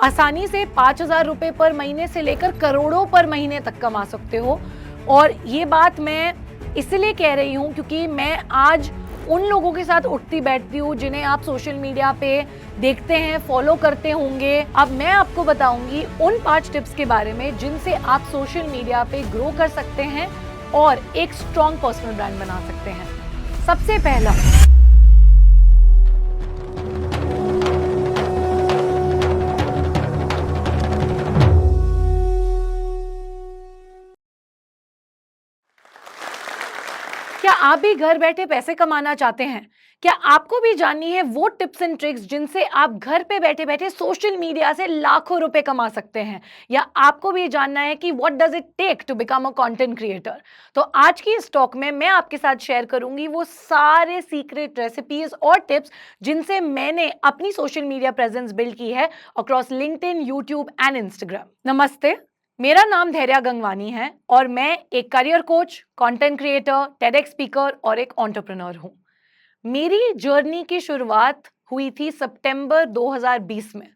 आसानी से 5,000 रुपये पर महीने से लेकर करोड़ों पर महीने तक कमा सकते हो। और ये बात मैं इसलिए कह रही हूँ क्योंकि मैं आज उन लोगों के साथ उठती बैठती हूँ जिन्हें आप सोशल मीडिया पे देखते हैं, फॉलो करते होंगे। अब मैं आपको बताऊंगी उन 5 टिप्स के बारे में जिनसे आप सोशल मीडिया पे ग्रो कर सकते हैं और एक स्ट्रॉन्ग पर्सनल ब्रांड बना सकते हैं। सबसे पहला, क्या आप भी घर बैठे पैसे कमाना चाहते हैं? क्या आपको भी जाननी है वो टिप्स एंड ट्रिक्स जिनसे आप घर पे बैठे बैठे सोशल मीडिया से लाखों रुपए कमा सकते हैं? या आपको भी जानना है कि what does it take to become a content creator? तो आज की इस टॉक में मैं आपके साथ शेयर करूंगी वो सारे सीक्रेट रेसिपीज और टिप्स जिनसे मैंने अपनी सोशल मीडिया प्रेजेंस बिल्ड की है across LinkedIn, YouTube and Instagram. नमस्ते, मेरा नाम धैर्या गंगवानी है और मैं एक career coach, content creator, TEDx speaker और एक एंटरप्रेन्योर हूं। मेरी जर्नी की शुरुआत हुई थी सितंबर 2020 में।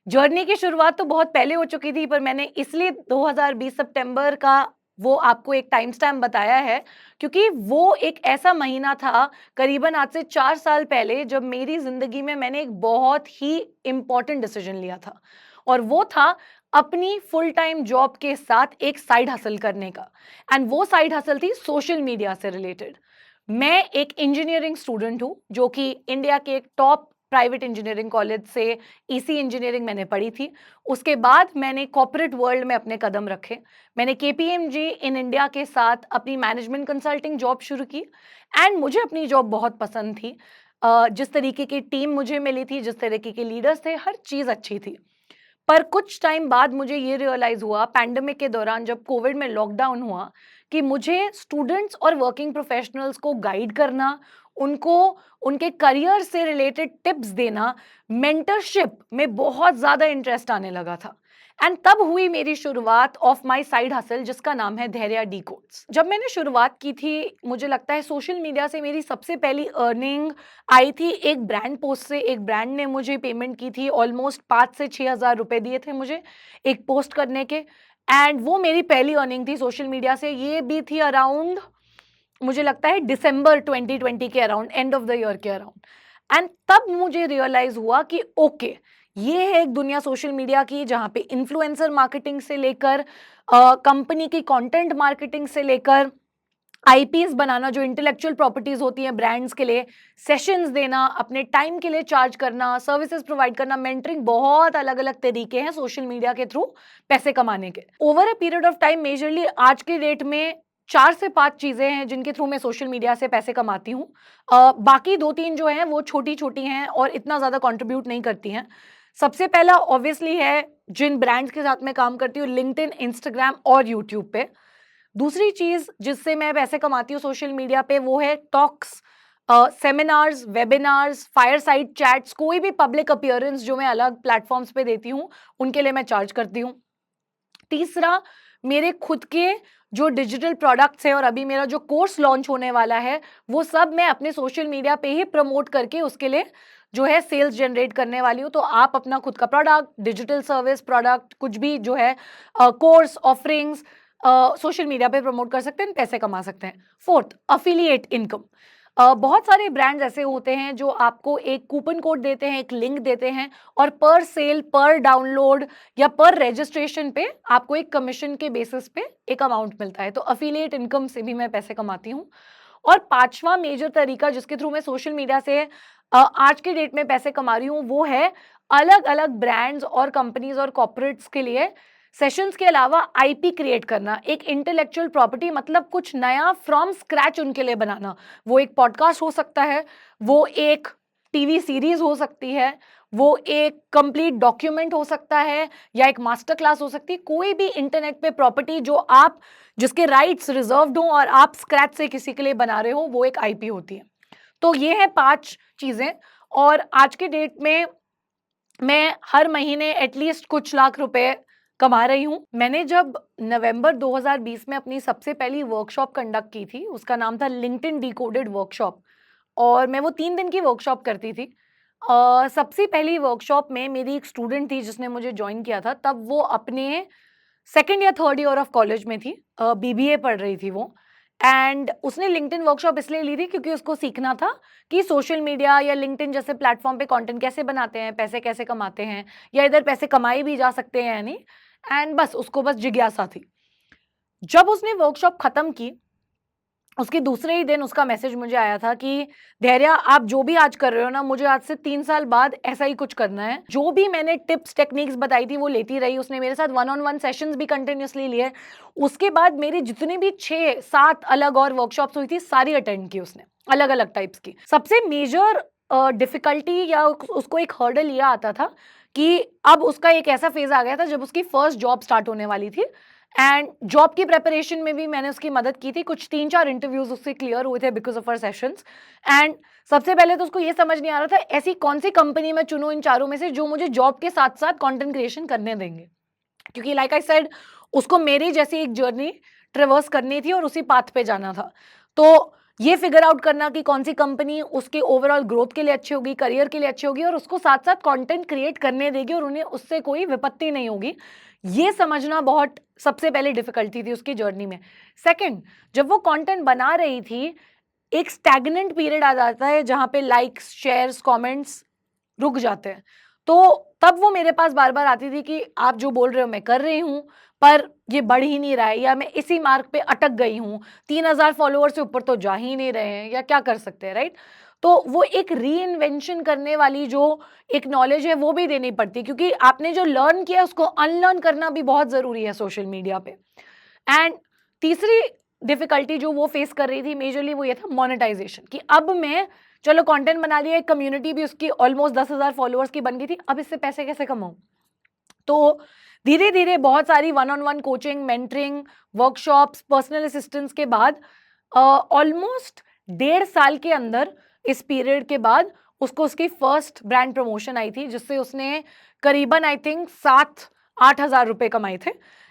जर्नी की शुरुआत तो बहुत पहले हो चुकी थी, पर मैंने इसलिए 2020 सितंबर का वो आपको एक टाइम स्टैम्प बताया है क्योंकि वो एक ऐसा महीना था, करीबन आज से 4 साल पहले, जब मेरी जिंदगी में मैंने एक बहुत ही इंपॉर्टेंट डिसीजन लिया था। और वो था अपनी फुल टाइम जॉब के साथ एक साइड हसल करने का। एंड वो साइड हसल थी सोशल मीडिया से रिलेटेड। मैं एक इंजीनियरिंग स्टूडेंट हूँ जो कि इंडिया के एक टॉप प्राइवेट इंजीनियरिंग कॉलेज से ईसी इंजीनियरिंग मैंने पढ़ी थी। उसके बाद मैंने कॉर्पोरेट वर्ल्ड में अपने कदम रखे। मैंने केपीएमजी इन इंडिया के साथ अपनी मैनेजमेंट कंसल्टिंग जॉब शुरू की। एंड मुझे अपनी जॉब बहुत पसंद थी। जिस तरीके की टीम मुझे मिली थी, जिस तरीके के लीडर्स थे, हर चीज़ अच्छी थी। पर कुछ टाइम बाद मुझे ये रियलाइज हुआ पैंडेमिक के दौरान, जब कोविड में लॉकडाउन हुआ, कि मुझे स्टूडेंट्स और वर्किंग प्रोफेशनल्स को गाइड करना, उनको उनके करियर से रिलेटेड टिप्स देना, मेंटरशिप में बहुत ज़्यादा इंटरेस्ट आने लगा था। एंड तब हुई मेरी शुरुआत ऑफ माय साइड हसल जिसका नाम है धैर्या डी कोड्स। जब मैंने शुरुआत की थी, मुझे लगता है सोशल मीडिया से मेरी सबसे पहली अर्निंग आई थी एक ब्रांड पोस्ट से। एक ब्रांड ने मुझे पेमेंट की थी, ऑलमोस्ट 5 से 6 हज़ार रुपए दिए थे मुझे एक पोस्ट करने के। एंड वो मेरी पहली अर्निंग थी सोशल मीडिया से। ये भी थी अराउंड, मुझे लगता है दिसंबर 2020 के around, end of the year के अराउंड। एंड तब मुझे रियलाइज हुआ कि ओके, ये है एक दुनिया सोशल मीडिया की जहाँ पे इन्फ्लुएंसर मार्केटिंग से लेकर कंपनी की कंटेंट मार्केटिंग से लेकर आईपीज बनाना, जो इंटेलेक्चुअल प्रॉपर्टीज होती हैं ब्रांड्स के लिए, सेशंस देना, अपने टाइम के लिए चार्ज करना, सर्विसेज प्रोवाइड करना, मेंटरिंग, बहुत अलग अलग तरीके हैं सोशल मीडिया के थ्रू पैसे कमाने के। Over a period of time, majorly आज के डेट में 4 से 5 चीजें हैं जिनके थ्रू मैं सोशल मीडिया से पैसे कमाती हूँ। बाकी 2-3 जो हैं वो छोटी छोटी हैं और इतना ज्यादा कंट्रीब्यूट नहीं करती हैं। सबसे पहला ऑब्वियसली है, जिन ब्रांड्स के साथ मैं काम करती हूँ, लिंक्डइन, इंस्टाग्राम और यूट्यूब पे। दूसरी चीज जिससे मैं पैसे कमाती हूँ सोशल मीडिया पे, वो है talks, seminars, webinars, fireside chats, कोई भी पब्लिक अपीयरेंस जो मैं अलग प्लेटफॉर्म्स पे देती हूँ, उनके लिए मैं चार्ज करती हूँ। तीसरा, मेरे खुद के जो डिजिटल प्रोडक्ट्स हैं और अभी मेरा जो कोर्स लॉन्च होने वाला है, वो सब मैं अपने सोशल मीडिया पे ही प्रमोट करके उसके लिए जो है सेल्स जनरेट करने वाली हूँ। तो आप अपना खुद का प्रोडक्ट, डिजिटल सर्विस, प्रोडक्ट, कुछ भी जो है कोर्स ऑफरिंग्स सोशल मीडिया पे प्रमोट कर सकते हैं, पैसे कमा सकते हैं। Fourth, affiliate income. बहुत सारे ब्रांड्स ऐसे होते हैं जो आपको एक कूपन कोड देते हैं, एक लिंक देते हैं, और पर सेल, पर डाउनलोड या पर रजिस्ट्रेशन पे आपको एक कमीशन के बेसिस पे एक अमाउंट मिलता है। तो अफिलिएट इनकम से भी मैं पैसे कमाती हूँ। और पांचवा मेजर तरीका जिसके थ्रू मैं सोशल मीडिया से आज के डेट में पैसे कमा रही हूँ, वो है अलग अलग ब्रांड्स और कंपनीज और कॉर्पोरेट्स के लिए सेशंस के अलावा आईपी क्रिएट करना, एक इंटेलेक्चुअल प्रॉपर्टी, मतलब कुछ नया फ्रॉम स्क्रैच उनके लिए बनाना। वो एक पॉडकास्ट हो सकता है, वो एक टीवी सीरीज हो सकती है, वो एक कंप्लीट डॉक्यूमेंट हो सकता है, या एक मास्टर क्लास हो सकती है। कोई भी इंटरनेट पे प्रॉपर्टी जो आप, जिसके राइट्स रिजर्व्ड हो और आप स्क्रैच से किसी के लिए बना रहे हो, वो एक आईपी होती है। तो ये है 5 चीजें। और आज के डेट में मैं हर महीने एटलीस्ट कुछ लाख रुपए कमा रही हूँ। मैंने जब नवंबर 2020 में अपनी सबसे पहली वर्कशॉप कंडक्ट की थी, उसका नाम था लिंक्डइन डिकोडेड वर्कशॉप, और मैं वो 3 दिन की वर्कशॉप करती थी। सबसे पहली वर्कशॉप में मेरी एक स्टूडेंट थी जिसने मुझे ज्वाइन किया था, तब वो अपने सेकंड या थर्ड ईयर ऑफ कॉलेज में थी, बीबीए पढ़ रही थी वो। एंड उसने लिंक्डइन वर्कशॉप इसलिए ली थी क्योंकि उसको सीखना था कि सोशल मीडिया या लिंक्डइन जैसे प्लेटफॉर्म पे कंटेंट कैसे बनाते हैं, पैसे कैसे कमाते हैं, या इधर पैसे कमाए भी जा सकते हैं या नहीं। एंड बस उसको बस जिज्ञासा थी। जब उसने वर्कशॉप खत्म की, उसके दूसरे ही दिन उसका मैसेज मुझे आया था कि धैर्य, आप जो भी आज कर रहे हो ना, मुझे आज से 3 साल बाद ऐसा ही कुछ करना है। जो भी मैंने टिप्स टेक्निक्स बताई थी वो लेती रही। उसने मेरे साथ 1-on-1 सेशंस भी कंटिन्यूसली लिए। उसके बाद मेरी जितनी भी 6-7 अलग और वर्कशॉप्स हुई थी, सारी अटेंड की उसने, अलग अलग टाइप्स की। सबसे मेजर डिफिकल्टी या उसको एक हर्डल ये आता था कि अब उसका एक ऐसा फेज आ गया था जब उसकी फर्स्ट जॉब स्टार्ट होने वाली थी। एंड जॉब की प्रेपरेशन में भी मैंने उसकी मदद की थी। कुछ 3-4 इंटरव्यूज उससे क्लियर हुए थे because of her sessions. And सबसे पहले तो उसको ये समझ नहीं आ रहा था ऐसी कौन सी कंपनी में चुनूं इन चारों में से जो मुझे जॉब के साथ साथ कंटेंट क्रिएशन करने देंगे, क्योंकि लाइक आई सेड, उसको मेरी जैसी एक जर्नी ट्रेवर्स करनी थी और उसी पाथ पे जाना था। तो ये फिगर आउट करना कि कौन सी कंपनी उसके ओवरऑल ग्रोथ के लिए अच्छी होगी, करियर के लिए अच्छी होगी और उसको साथ साथ कंटेंट क्रिएट करने देगी और उन्हें उससे कोई विपत्ति नहीं होगी, ये समझना बहुत सबसे पहले डिफिकल्टी थी उसकी जर्नी में। सेकंड, जब वो कंटेंट बना रही थी, एक स्टैग्नेंट पीरियड आ जाता है जहां पे लाइक्स, शेयर्स, कमेंट्स रुक जाते हैं। तो तब वो मेरे पास बार बार आती थी कि आप जो बोल रहे हो मैं कर रही हूँ, पर ये बढ़ ही नहीं रहा है, या मैं इसी मार्क पे अटक गई हूँ, 3,000 फॉलोअर से ऊपर तो जा ही नहीं रहे हैं, या क्या कर सकते हैं, राइट। तो वो एक री इन्वेंशन करने वाली जो एक नॉलेज है वो भी देनी पड़ती, क्योंकि आपने जो लर्न किया उसको अनलर्न करना भी बहुत ज़रूरी है सोशल मीडिया पे। एंड तीसरी डिफिकल्टी जो वो फेस कर रही थी मेजरली, वो ये था मोनेटाइजेशन, कि अब मैं चलो कंटेंट बना लिया, एक कम्युनिटी भी उसकी ऑलमोस्ट 10,000 फॉलोअर्स की बन गई थी, अब इससे पैसे कैसे कमाऊं। तो धीरे धीरे बहुत सारी 1-on-1 coaching, mentoring, workshops, personal assistance के बाद ऑलमोस्ट 1.5 साल के अंदर, इस पीरियड के बाद उसको उसकी फर्स्ट ब्रांड प्रमोशन आई थी, जिससे उसने करीबन आई थिंक 7-8 हज़ार रुपए कमाए थे।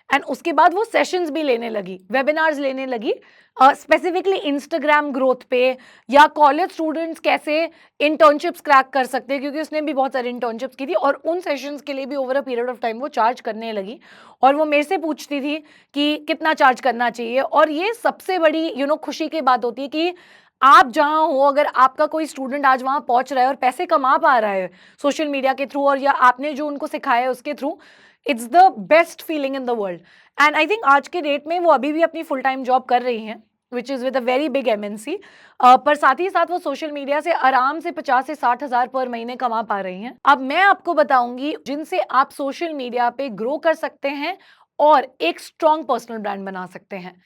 एंड उसके बाद वो सेशंस भी लेने लगी, वेबिनार्स लेने लगी, स्पेसिफिकली इंस्टाग्राम ग्रोथ पे, या कॉलेज स्टूडेंट्स कैसे इंटर्नशिप्स क्रैक कर सकते हैं, क्योंकि उसने भी बहुत सारी इंटर्नशिप्स की थी और उन सेशंस के लिए भी over a period of time वो चार्ज करने लगी। और वो मेरे से पूछती थी कि कितना चार्ज करना चाहिए। और ये सबसे बड़ी खुशी की बात होती है कि आप जहां हो, अगर आपका कोई स्टूडेंट आज वहां पहुंच रहा है और पैसे कमा पा रहा है सोशल मीडिया के थ्रू, और या आपने जो उनको सिखाया है उसके through, it's the best feeling in the world. And I think आज के डेट में वो अभी भी अपनी फुल टाइम जॉब कर रही हैं, which is with a very big MNC, पर साथ ही साथ वो सोशल मीडिया से आराम से 50 से 60 हज़ार पर महीने कमा पा रही हैं। अब मैं आपको बताऊंगी जिनसे आप सोशल मीडिया पे ग्रो कर सकते हैं और एक स्ट्रॉन्ग पर्सनल ब्रांड बना सकते हैं।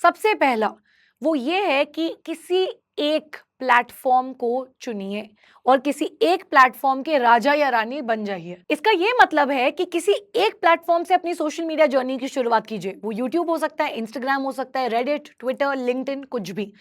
सबसे पहला वो ये है कि किसी एक प्लेटफॉर्म को चुनिए और किसी एक प्लेटफॉर्म के राजा या रानी बन जाइए। इसका ये मतलब है कि किसी एक प्लेटफॉर्म से अपनी सोशल मीडिया जर्नी की शुरुआत कीजिए। वो यूट्यूब हो सकता है, इंस्टाग्राम हो सकता है, रेडिट, ट्विटर, लिंक्डइन, कुछ भी।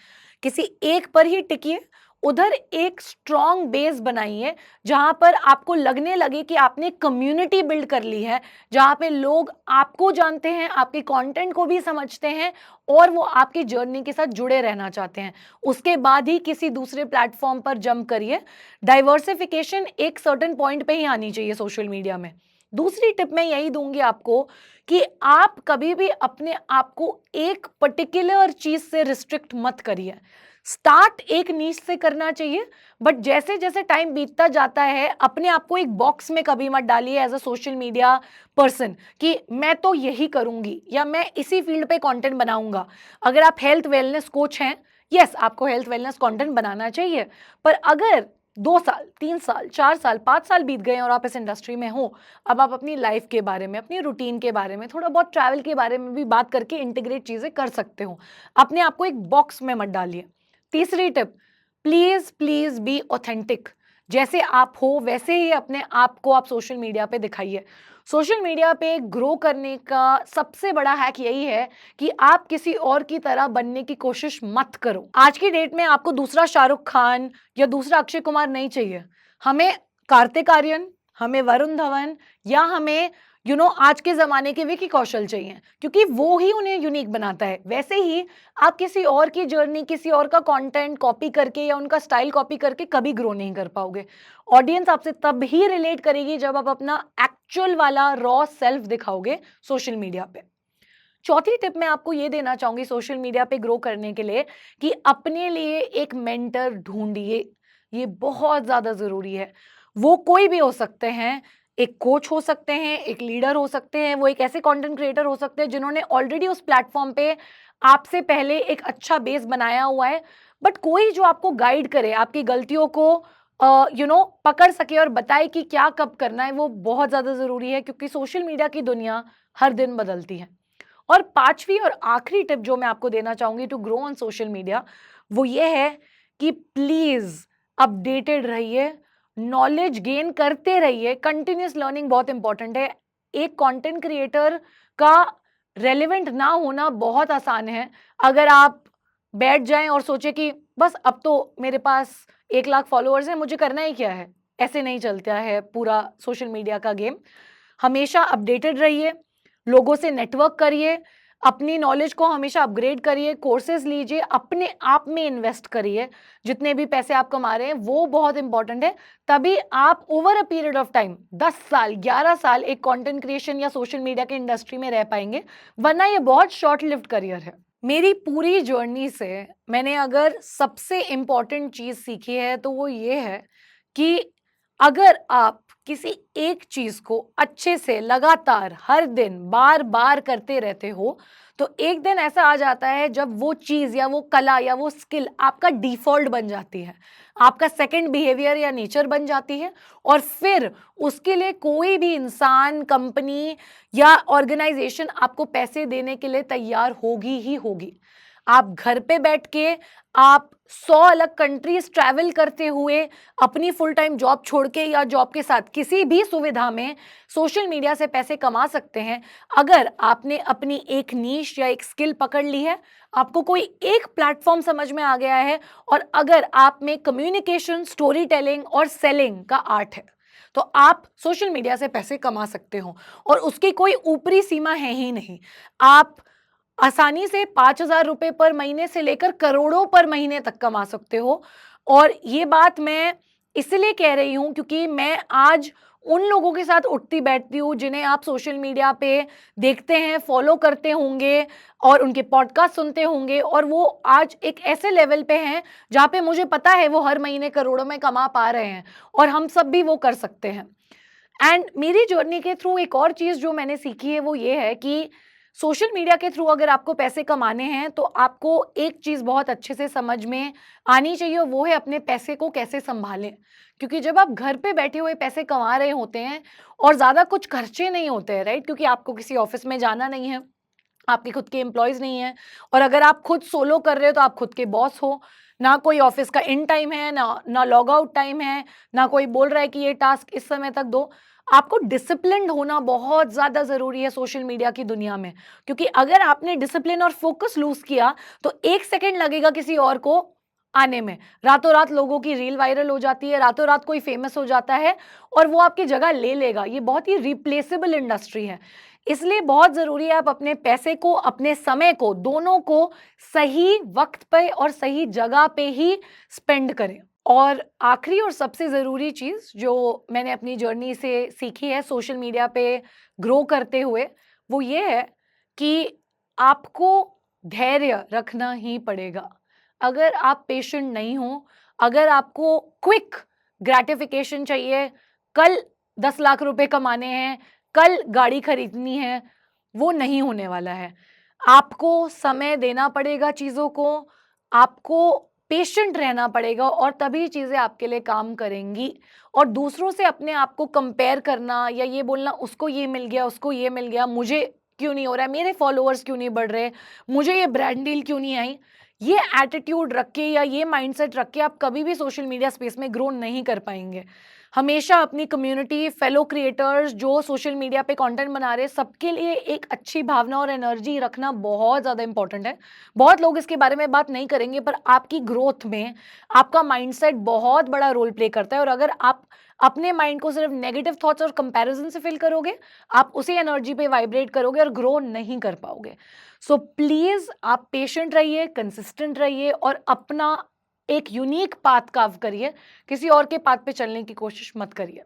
किसी एक पर ही टिकिए, उधर एक स्ट्रॉन्ग बेस बनाइए जहां पर आपको लगने लगे कि आपने कम्युनिटी बिल्ड कर ली है, जहां पे लोग आपको जानते हैं, आपके कंटेंट को भी समझते हैं और वो आपकी जर्नी के साथ जुड़े रहना चाहते हैं। उसके बाद ही किसी दूसरे प्लेटफॉर्म पर जंप करिए। डाइवर्सिफिकेशन एक सर्टेन पॉइंट पे ही आनी चाहिए सोशल मीडिया में। दूसरी टिप मैं यही दूंगी आपको कि आप कभी भी अपने आप को एक पर्टिकुलर चीज से रिस्ट्रिक्ट मत करिए। स्टार्ट एक नीश से करना चाहिए, बट जैसे जैसे टाइम बीतता जाता है अपने आप को एक बॉक्स में कभी मत डालिए as a social media person कि मैं तो यही करूंगी या मैं इसी फील्ड पे कंटेंट बनाऊंगा। अगर आप हेल्थ वेलनेस कोच हैं, यस, आपको हेल्थ वेलनेस कंटेंट बनाना चाहिए, पर अगर 2 साल, 3 साल, 4 साल, 5 साल बीत गए और आप इस इंडस्ट्री में हो, अब आप अपनी लाइफ के बारे में, अपनी रूटीन के बारे में, थोड़ा बहुत ट्रैवल के बारे में भी बात करके इंटीग्रेट चीजें कर सकते हो। अपने आप को एक बॉक्स में मत डालिए। तीसरी tip, please please be authentic. जैसे आप हो वैसे ही अपने आप को आप सोशल मीडिया पे दिखाइए। सोशल मीडिया पे ग्रो करने का सबसे बड़ा हैक यही है कि आप किसी और की तरह बनने की कोशिश मत करो। आज की डेट में आपको दूसरा शाहरुख खान या दूसरा अक्षय कुमार नहीं चाहिए। हमें कार्तिक आर्यन, हमें वरुण धवन या हमें आज के ज़माने के विकी कौशल चाहिए, क्योंकि वो ही उन्हें यूनिक बनाता है। वैसे ही आप किसी और की जर्नी, किसी और का कंटेंट कॉपी करके या उनका स्टाइल कॉपी करके कभी ग्रो नहीं कर पाओगे। ऑडियंस आपसे तब ही रिलेट करेगी जब आप अपना एक्चुअल वाला रॉ सेल्फ दिखाओगे सोशल मीडिया पे। चौथी टिप मैं आपको ये देना चाहूंगी सोशल मीडिया पे ग्रो करने के लिए कि अपने लिए एक मेंटर ढूंढिए। ये बहुत ज़्यादा ज़रूरी है। वो कोई भी हो सकते हैं, एक कोच हो सकते हैं, एक लीडर हो सकते हैं, वो एक ऐसे कंटेंट क्रिएटर हो सकते हैं जिन्होंने ऑलरेडी उस प्लेटफॉर्म पे आपसे पहले एक अच्छा बेस बनाया हुआ है। बट कोई जो आपको गाइड करे, आपकी गलतियों को पकड़ सके और बताए कि क्या कब करना है, वो बहुत ज़्यादा ज़रूरी है, क्योंकि सोशल मीडिया की दुनिया हर दिन बदलती है। और पांचवी और आखिरी टिप जो मैं आपको देना चाहूंगी to grow on social media, वो ये है कि प्लीज अपडेटेड रहिए, नॉलेज गेन करते रहिए। कंटिन्यूस लर्निंग बहुत इंपॉर्टेंट है। एक कंटेंट क्रिएटर का रेलेवेंट ना होना बहुत आसान है। अगर आप बैठ जाएं और सोचे कि बस अब तो मेरे पास 1 लाख फॉलोअर्स हैं, मुझे करना ही क्या है, ऐसे नहीं चलता है पूरा सोशल मीडिया का गेम। हमेशा अपडेटेड रहिए, लोगों से नेटवर्क करिए, अपनी नॉलेज को हमेशा अपग्रेड करिए, कोर्सेज लीजिए, अपने आप में इन्वेस्ट करिए। जितने भी पैसे आप कमा रहे हैं वो बहुत इंपॉर्टेंट है। तभी आप over a period of time 10 साल 11 साल एक कंटेंट क्रिएशन या सोशल मीडिया के इंडस्ट्री में रह पाएंगे, वरना ये बहुत शॉर्ट लिव्ड करियर है। मेरी पूरी जर्नी से मैंने अगर सबसे इंपॉर्टेंट चीज सीखी है तो वो ये है कि अगर आप किसी एक चीज को अच्छे से लगातार हर दिन बार बार करते रहते हो, तो एक दिन ऐसा आ जाता है जब वो चीज या वो कला या वो स्किल आपका डिफॉल्ट बन जाती है, आपका सेकंड बिहेवियर या नेचर बन जाती है। और फिर उसके लिए कोई भी इंसान, कंपनी या ऑर्गेनाइजेशन आपको पैसे देने के लिए तैयार होगी ही होगी। आप घर पे बैठ के आप 100 अलग कंट्रीज ट्रैवल करते हुए, अपनी फुल टाइम जॉब छोड़ के या जॉब के साथ किसी भी सुविधा में सोशल मीडिया से पैसे कमा सकते हैं, अगर आपने अपनी एक नीश या एक स्किल पकड़ ली है, आपको कोई एक प्लेटफॉर्म समझ में आ गया है, और अगर आप में कम्युनिकेशन, स्टोरी टेलिंग और सेलिंग का आर्ट है, तो आप सोशल मीडिया से पैसे कमा सकते हो। और उसकी कोई ऊपरी सीमा है ही नहीं। आप आसानी से 5,000 रुपए पर महीने से लेकर करोड़ों पर महीने तक कमा सकते हो। और ये बात मैं इसलिए कह रही हूं क्योंकि मैं आज उन लोगों के साथ उठती बैठती हूँ जिन्हें आप सोशल मीडिया पे देखते हैं, फॉलो करते होंगे और उनके पॉडकास्ट सुनते होंगे, और वो आज एक ऐसे लेवल पे हैं जहाँ पे मुझे पता है वो हर महीने करोड़ों में कमा पा रहे हैं, और हम सब भी वो कर सकते हैं। एंड मेरी जर्नी के थ्रू एक और चीज़ जो मैंने सीखी है वो ये है कि सोशल मीडिया के थ्रू अगर आपको पैसे कमाने हैं तो आपको एक चीज़ बहुत अच्छे से समझ में आनी चाहिए, और वो है अपने पैसे को कैसे संभालें। क्योंकि जब आप घर पे बैठे हुए पैसे कमा रहे होते हैं और ज़्यादा कुछ खर्चे नहीं होते हैं, राइट, क्योंकि आपको किसी ऑफिस में जाना नहीं है, आपके खुद के एम्प्लॉयज़ नहीं हैं, और अगर आप खुद सोलो कर रहे हो तो आप खुद के बॉस हो। ना कोई ऑफिस का इन टाइम है, ना लॉग आउट टाइम है, ना कोई बोल रहा है कि ये टास्क इस समय तक दो। आपको डिसिप्लिन्ड होना बहुत ज़्यादा ज़रूरी है सोशल मीडिया की दुनिया में, क्योंकि अगर आपने डिसिप्लिन और फोकस लूज किया तो 1 सेकेंड लगेगा किसी और को आने में। रातों रात लोगों की रील वायरल हो जाती है, रातों रात कोई फेमस हो जाता है और वो आपकी जगह ले लेगा। ये बहुत ही रिप्लेसेबल इंडस्ट्री है, इसलिए बहुत ज़रूरी है आप अपने पैसे को, अपने समय को, दोनों को सही वक्त पे और सही जगह पे ही स्पेंड करें। और आखिरी और सबसे ज़रूरी चीज़ जो मैंने अपनी जर्नी से सीखी है सोशल मीडिया पे ग्रो करते हुए, वो ये है कि आपको धैर्य रखना ही पड़ेगा। अगर आप पेशेंट नहीं हो, अगर आपको क्विक ग्रैटिफिकेशन चाहिए, कल 10 लाख रुपए कमाने हैं, कल गाड़ी खरीदनी है, वो नहीं होने वाला है। आपको समय देना पड़ेगा चीज़ों को, आपको पेशेंट रहना पड़ेगा, और तभी चीज़ें आपके लिए काम करेंगी। और दूसरों से अपने आप को कंपेयर करना या ये बोलना उसको ये मिल गया, उसको ये मिल गया, मुझे क्यों नहीं हो रहा है, मेरे फॉलोअर्स क्यों नहीं बढ़ रहे, मुझे ये ब्रांड डील क्यों नहीं आई, ये एटीट्यूड रख के या ये माइंडसेट रख के आप कभी भी सोशल मीडिया स्पेस में ग्रो नहीं कर पाएंगे। हमेशा अपनी कम्युनिटी, फेलो क्रिएटर्स जो सोशल मीडिया पे कंटेंट बना रहे हैं, सबके लिए एक अच्छी भावना और एनर्जी रखना बहुत ज़्यादा इंपॉर्टेंट है। बहुत लोग इसके बारे में बात नहीं करेंगे, पर आपकी ग्रोथ में आपका माइंडसेट बहुत बड़ा रोल प्ले करता है। और अगर आप अपने माइंड को सिर्फ नेगेटिव थॉट्स और कंपैरिजन से फिल करोगे, आप उसी एनर्जी पे वाइब्रेट करोगे और ग्रो नहीं कर पाओगे। सो प्लीज़ आप पेशेंट रहिए, कंसिस्टेंट रहिए और अपना एक यूनिक पाथ कार्व करिए, किसी और के पाथ पे चलने की कोशिश मत करिए।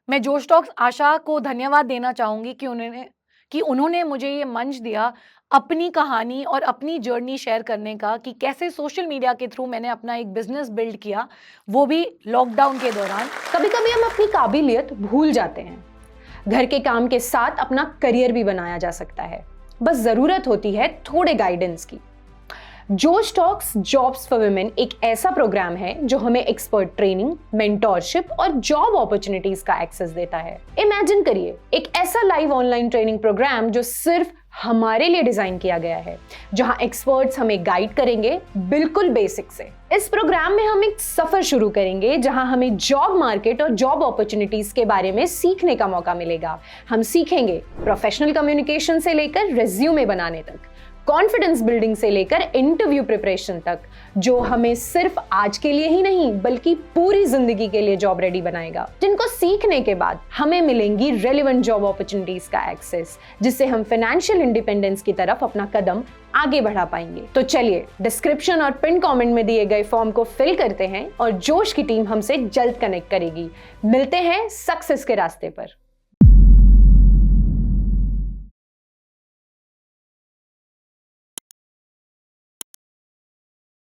मैं जोश टॉक्स आशा को धन्यवाद देना चाहूंगी कि उन्होंने मुझे ये मंच दिया अपनी कहानी और अपनी जर्नी शेयर करने का, कि कैसे सोशल मीडिया के थ्रू मैंने अपना एक बिजनेस बिल्ड किया, वो भी लॉकडाउन के दौरान। कभी कभी हम अपनी काबिलियत भूल जाते हैं। घर के काम के साथ अपना करियर भी बनाया जा सकता है, बस जरूरत होती है थोड़े गाइडेंस की। जोश टॉक्स जॉब्स फॉर वुमेन एक ऐसा प्रोग्राम है जो हमें एक्सपर्ट ट्रेनिंग, मेंटोरशिप और जॉब अपॉर्चुनिटीज का एक्सेस देता है। इमेजिन करिए एक ऐसा लाइव ऑनलाइन ट्रेनिंग प्रोग्राम जो सिर्फ हमारे लिए डिजाइन किया गया है, जहां एक्सपर्ट्स हमें गाइड करेंगे बिल्कुल बेसिक से। इस प्रोग्राम में हम एक सफर शुरू करेंगे जहां हमें जॉब मार्केट और जॉब अपॉर्चुनिटीज के बारे में सीखने का मौका मिलेगा। हम सीखेंगे प्रोफेशनल कम्युनिकेशन से लेकर रिज्यूमे बनाने तक, कॉन्फिडेंस बिल्डिंग से लेकर इंटरव्यू प्रिपरेशन तक, जो हमें सिर्फ आज के लिए ही नहीं बल्कि पूरी जिंदगी के लिए जॉब रेडी बनाएगा। जिनको सीखने के बाद हमें मिलेंगी रेलेवेंट जॉब अपॉर्चुनिटीज का एक्सेस, जिससे हम फाइनेंशियल इंडिपेंडेंस की तरफ अपना कदम आगे बढ़ा पाएंगे। तो चलिए डिस्क्रिप्शन और पिन कमेंट में दिए गए फॉर्म को फिल करते हैं और जोश की टीम हमसे जल्द कनेक्ट करेगी। मिलते हैं सक्सेस के रास्ते पर।